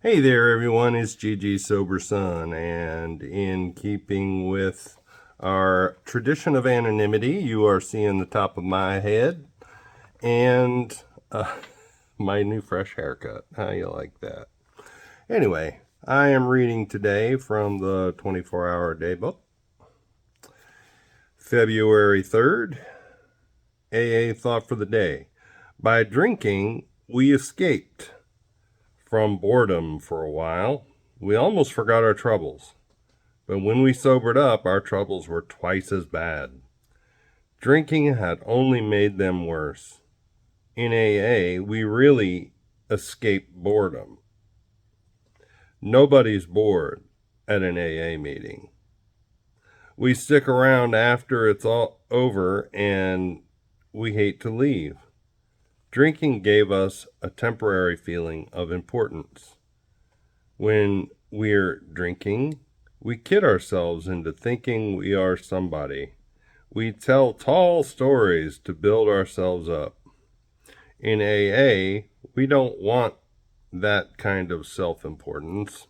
Hey there, everyone. It's Gigi Sober Sun, and in keeping with our tradition of anonymity, you are seeing the top of my head and my new fresh haircut. How you like that? Anyway, I am reading today from the 24-hour day book, February 3rd, AA Thought for the Day. By drinking, we escaped from boredom for a while. We almost forgot our troubles. But when we sobered up, our troubles were twice as bad. Drinking had only made them worse. In AA, we really escape boredom. Nobody's bored at an AA meeting. We stick around after it's all over and we hate to leave. Drinking gave us a temporary feeling of importance. When we're drinking, we kid ourselves into thinking we are somebody. We tell tall stories to build ourselves up. In AA, we don't want that kind of self-importance.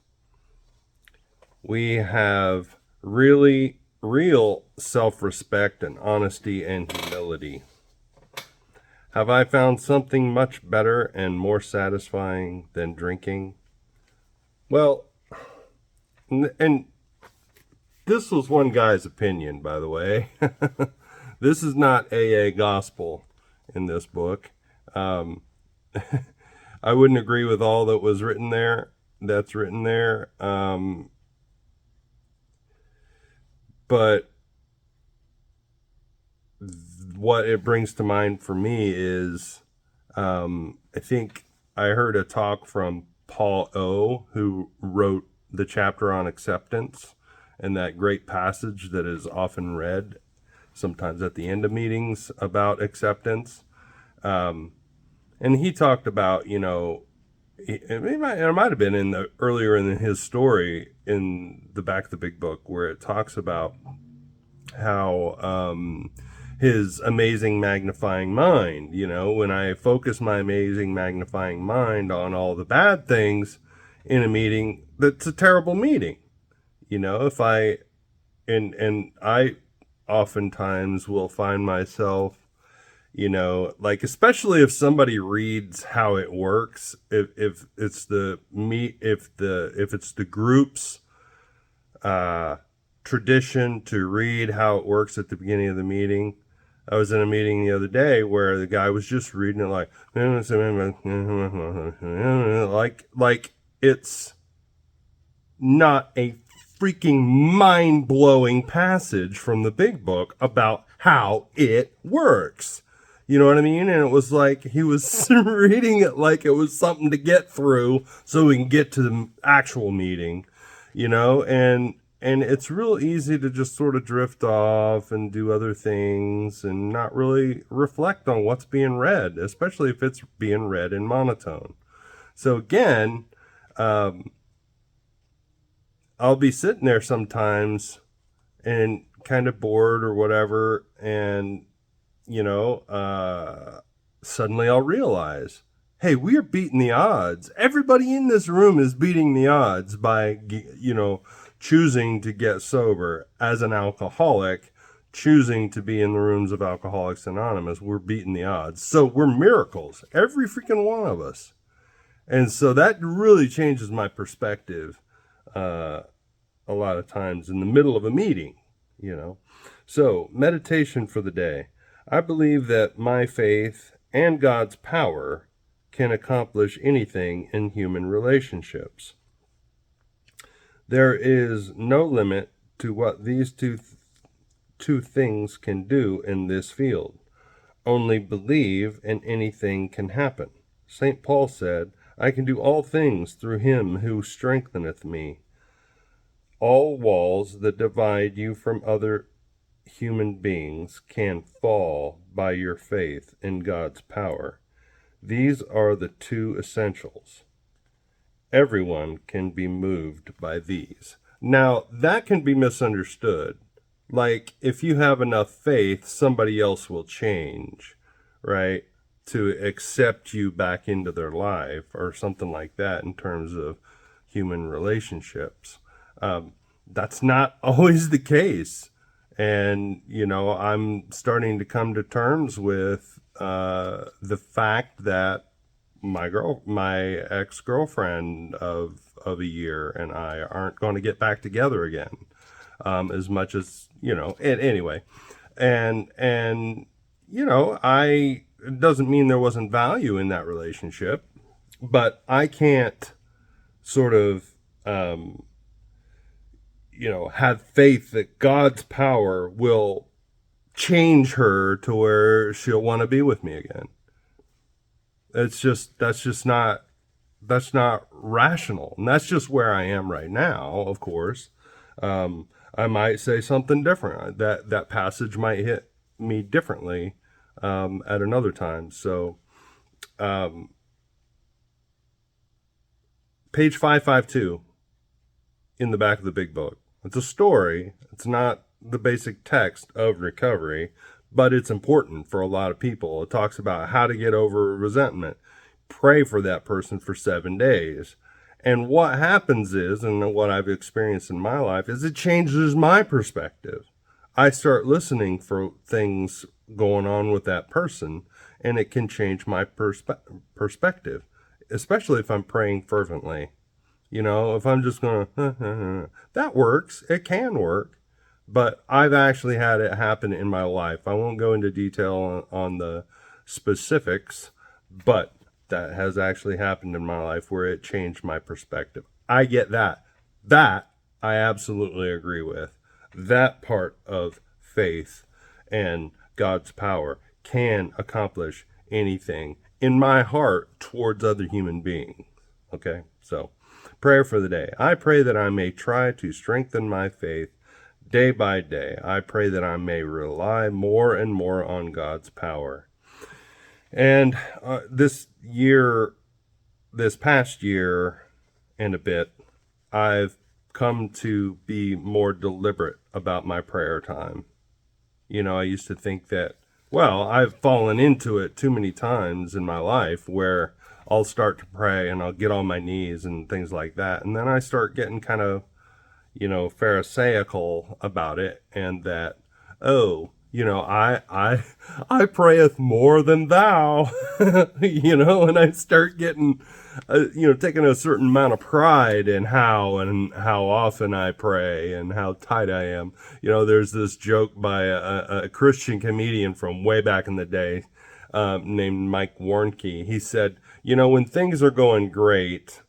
We have really real self-respect and honesty and humility. Have I found something much better and more satisfying than drinking? Well, and this was one guy's opinion, by the way. This is not AA gospel in this book. Um, I wouldn't agree with all that was written there. That's written there. But what it brings to mind for me is I think I heard a talk from Paul O., who wrote the chapter on acceptance and that great passage that is often read sometimes at the end of meetings about acceptance. And he talked about, it might have been in the earlier in his story in the back of the big book where it talks about how his amazing magnifying mind, when I focus my amazing magnifying mind on all the bad things in a meeting, that's a terrible meeting. If I and I oftentimes will find myself, like, especially if somebody reads how it works, if it's if it's the group's tradition to read how it works at the beginning of the meeting. I was in a meeting the other day where the guy was just reading it like it's not a freaking mind-blowing passage from the big book about how it works. You know what I mean? And it was like he was reading it like it was something to get through so we can get to the actual meeting, and it's real easy to just sort of drift off and do other things and not really reflect on what's being read, especially if it's being read in monotone. So again, I'll be sitting there sometimes and kind of bored or whatever, and suddenly I'll realize, hey, we are beating the odds. Everybody in this room is beating the odds by, choosing to get sober. As an alcoholic, choosing to be in the rooms of Alcoholics Anonymous, we're beating the odds. So we're miracles, every freaking one of us. And so that really changes my perspective a lot of times in the middle of a meeting. So, meditation for the day. I believe that my faith and God's power can accomplish anything in human relationships. There is no limit to what these two things can do in this field. Only believe and anything can happen. St. Paul said, I can do all things through him who strengtheneth me. All walls that divide you from other human beings can fall by your faith in God's power. These are the two essentials. Everyone can be moved by these. Now, that can be misunderstood. Like, if you have enough faith, somebody else will change, right? To accept you back into their life or something like that, in terms of human relationships. That's not always the case. And, I'm starting to come to terms with the fact that my ex-girlfriend of a year and I aren't going to get back together again, as much as, anyway. And it doesn't mean there wasn't value in that relationship, but I can't sort of, have faith that God's power will change her to where she'll want to be with me again. That's not rational. And that's just where I am right now, of course. I might say something different. That passage might hit me differently at another time. So, page 552 in the back of the big book. It's a story. It's not the basic text of recovery, but it's important for a lot of people. It talks about how to get over resentment. Pray for that person for 7 days. And what happens is, and what I've experienced in my life, is it changes my perspective. I start listening for things going on with that person, and it can change my perspective, especially if I'm praying fervently. If I'm just going to, that works. It can work. But I've actually had it happen in my life. I won't go into detail on the specifics, but that has actually happened in my life where it changed my perspective. I get that. That I absolutely agree with. That part of faith and God's power can accomplish anything in my heart towards other human beings. Okay, so prayer for the day. I pray that I may try to strengthen my faith day by day. I pray that I may rely more and more on God's power. And this past year and a bit, I've come to be more deliberate about my prayer time. I used to think that, I've fallen into it too many times in my life where I'll start to pray and I'll get on my knees and things like that. And then I start getting kind of, pharisaical about it, and that, I prayeth more than thou, and I start getting, taking a certain amount of pride in how often I pray and how tight I am. There's this joke by a Christian comedian from way back in the day, named Mike Warnke. He said, when things are going great,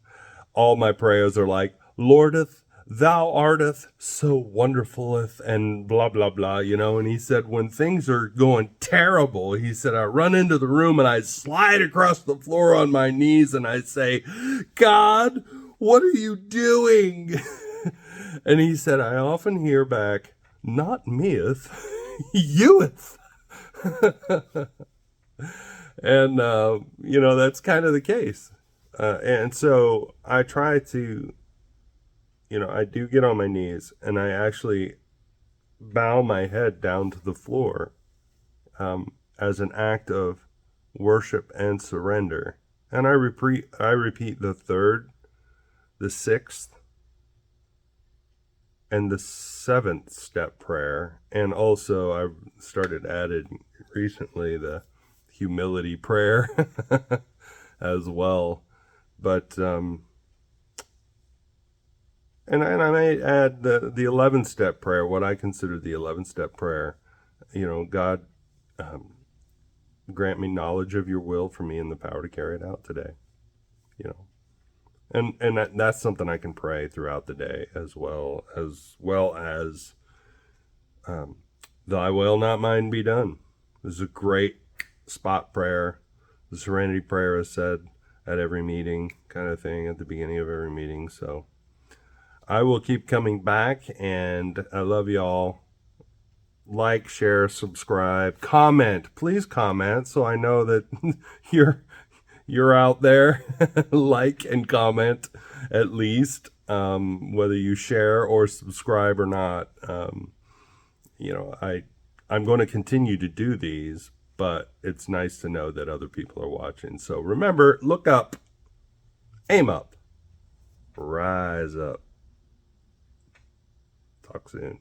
all my prayers are like, Lordeth, thou arteth so wonderfuleth, and blah, blah, blah, and he said, when things are going terrible, he said, I run into the room and I slide across the floor on my knees and I say, God, what are you doing? And he said, I often hear back, not meeth, youeth. And, that's kind of the case. And so I try to, I do get on my knees and I actually bow my head down to the floor as an act of worship and surrender. And I repeat the third, the sixth, and the seventh step prayer. And also I've started adding recently the humility prayer as well. But, and I may add the 11th step prayer, what I consider the 11th step prayer. God, grant me knowledge of your will for me and the power to carry it out today. And that's something I can pray throughout the day as well as thy will, not mine, be done. This is a great spot prayer. The serenity prayer is said at every meeting, kind of thing, at the beginning of every meeting. So I will keep coming back, and I love y'all. Like, share, subscribe, comment. Please comment so I know that you're out there. Like and comment at least, whether you share or subscribe or not. I'm going to continue to do these, but it's nice to know that other people are watching. So remember, look up, aim up. rise up. Talk soon.